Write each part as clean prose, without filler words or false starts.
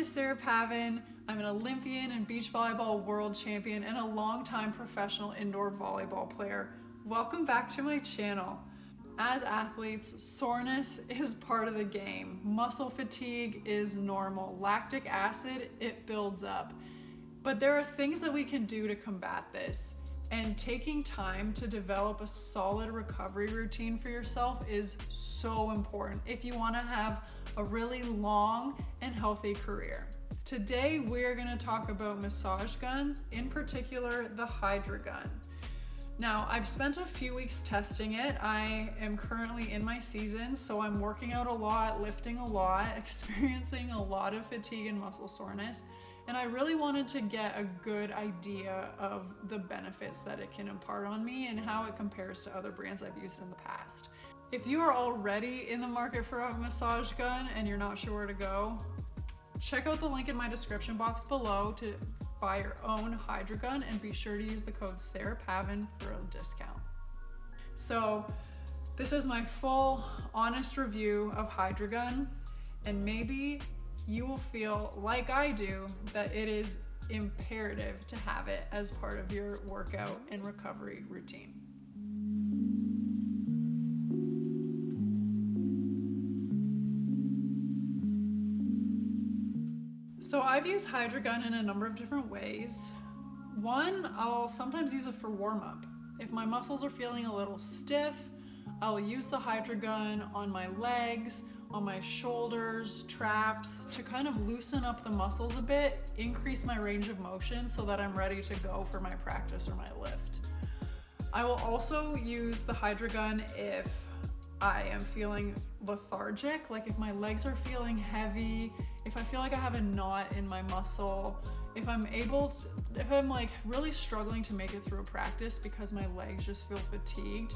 is Sarah Pavan. I'm an Olympian and beach volleyball world champion and a longtime professional indoor volleyball player. Welcome back to my channel. As athletes, soreness is part of the game. Muscle fatigue is normal. Lactic acid, it builds up. But there are things that we can do to combat this. And taking time to develop a solid recovery routine for yourself is so important if you want to have a really long and healthy career. Today, we're going to talk about massage guns, in particular the Hydragun. Now, I've spent a few weeks testing it. I am currently in my season, so I'm working out a lot, lifting a lot, experiencing a lot of fatigue and muscle soreness. And I really wanted to get a good idea of the benefits that it can impart on me and how it compares to other brands I've used in the past. If you are already in the market for a massage gun and you're not sure where to go, check out the link in my description box below to buy your own Hydragun, and be sure to use the code SarahPavan for a discount. So this is my full, honest review of Hydragun, and maybe you will feel like I do that it is imperative to have it as part of your workout and recovery routine. So I've used Hydragun in a number of different ways. One, I'll sometimes use it for warm-up. If my muscles are feeling a little stiff, I'll use the Hydragun on my legs, on my shoulders, traps, to kind of loosen up the muscles a bit, increase my range of motion so that I'm ready to go for my practice or my lift. I will also use the Hydragun if I am feeling lethargic, like if my legs are feeling heavy, if I feel like I have a knot in my muscle, if I'm like really struggling to make it through a practice because my legs just feel fatigued,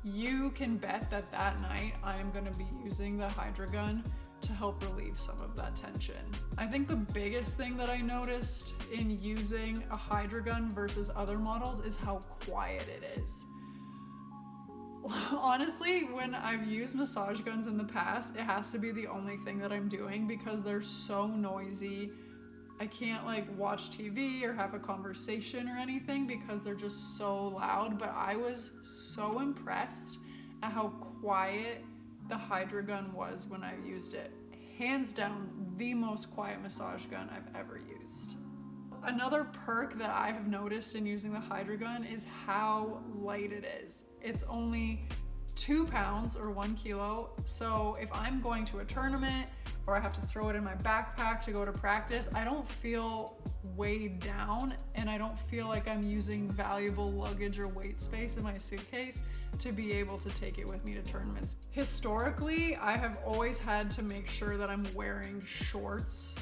you can bet that that night I am going to be using the Hydragun to help relieve some of that tension. I think the biggest thing that I noticed in using a Hydragun versus other models is how quiet it is. Honestly, when I've used massage guns in the past, it has to be the only thing that I'm doing because they're so noisy. I can't like watch TV or have a conversation or anything because they're just so loud, but I was so impressed at how quiet the Hydragun was when I used it. Hands down, the most quiet massage gun I've ever used. Another perk that I have noticed in using the Hydragun is how light it is. It's only 2 pounds or 1 kilo. So if I'm going to a tournament or I have to throw it in my backpack to go to practice, I don't feel weighed down and I don't feel like I'm using valuable luggage or weight space in my suitcase to be able to take it with me to tournaments. Historically, I have always had to make sure that I'm wearing shorts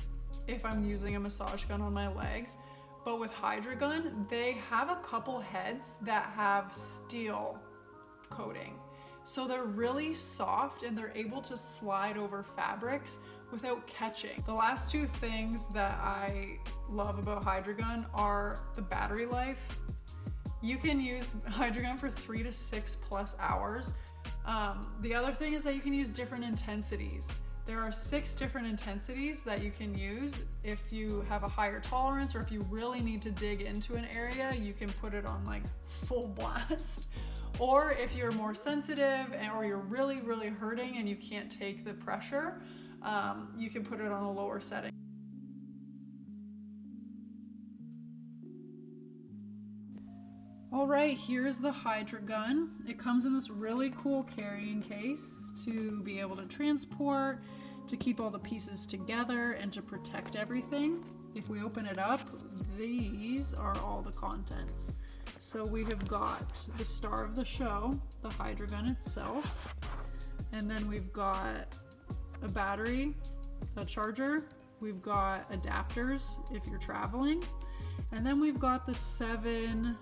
if I'm using a massage gun on my legs. But with Hydragun, they have a couple heads that have steel coating. So they're really soft and they're able to slide over fabrics without catching. The last two things that I love about Hydragun are the battery life. You can use Hydragun for 3 to 6+ hours. The other thing is that you can use different intensities. There are 6 different intensities that you can use. If you have a higher tolerance or if you really need to dig into an area, you can put it on like full blast. Or if you're more sensitive or you're really, really hurting and you can't take the pressure, you can put it on a lower setting. All right, here's the Hydragun. It comes in this really cool carrying case to be able to transport, to keep all the pieces together, and to protect everything. If we open it up, these are all the contents. So we have got the star of the show, the Hydragun itself, and then we've got a battery, a charger, we've got adapters if you're traveling, and then we've got the 7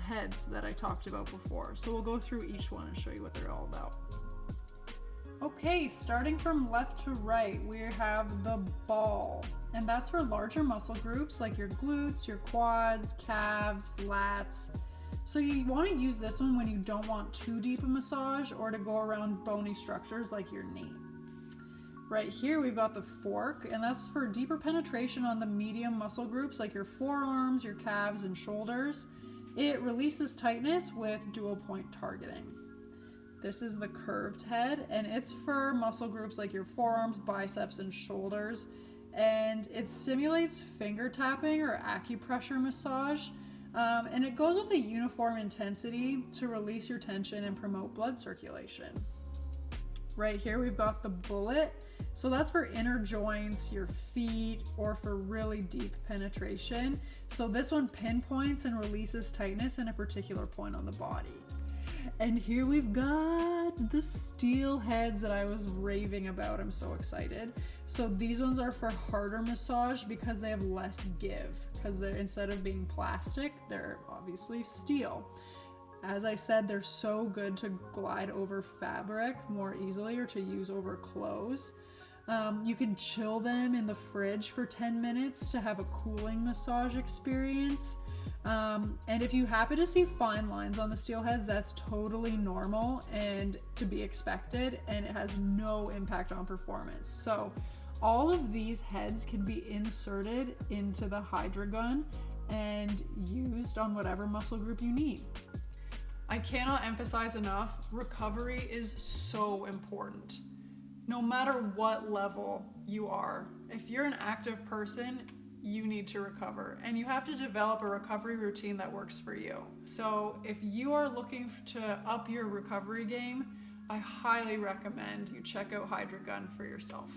heads that I talked about before. So we'll go through each one and show you what they're all about. Okay, starting from left to right, we have the ball, and that's for larger muscle groups like your glutes, your quads, calves, lats. So you want to use this one when you don't want too deep a massage or to go around bony structures like your knee. Right here we've got the fork, and that's for deeper penetration on the medium muscle groups like your forearms, your calves, and shoulders. It releases tightness with dual point targeting. This is the curved head, and it's for muscle groups like your forearms, biceps, and shoulders. And it simulates finger tapping or acupressure massage. And it goes with a uniform intensity to release your tension and promote blood circulation. Right here we've got the bullet. So that's for inner joints, your feet, or for really deep penetration. So this one pinpoints and releases tightness in a particular point on the body. And here we've got the steel heads that I was raving about. I'm so excited. So these ones are for harder massage because they have less give, because they're, instead of being plastic, they're obviously steel. As I said, they're so good to glide over fabric more easily or to use over clothes. You can chill them in the fridge for 10 minutes to have a cooling massage experience. And if you happen to see fine lines on the steel heads, that's totally normal and to be expected, and it has no impact on performance. So all of these heads can be inserted into the Hydragun and used on whatever muscle group you need. I cannot emphasize enough, recovery is so important. No matter what level you are, if you're an active person, you need to recover, and you have to develop a recovery routine that works for you. So if you are looking to up your recovery game, I highly recommend you check out Hydragun for yourself.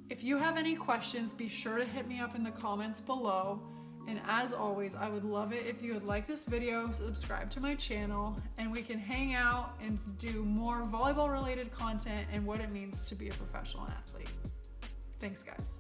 If you have any questions, be sure to hit me up in the comments below. And as always, I would love it if you would like this video, subscribe to my channel, and we can hang out and do more volleyball related content and what it means to be a professional athlete. Thanks, guys.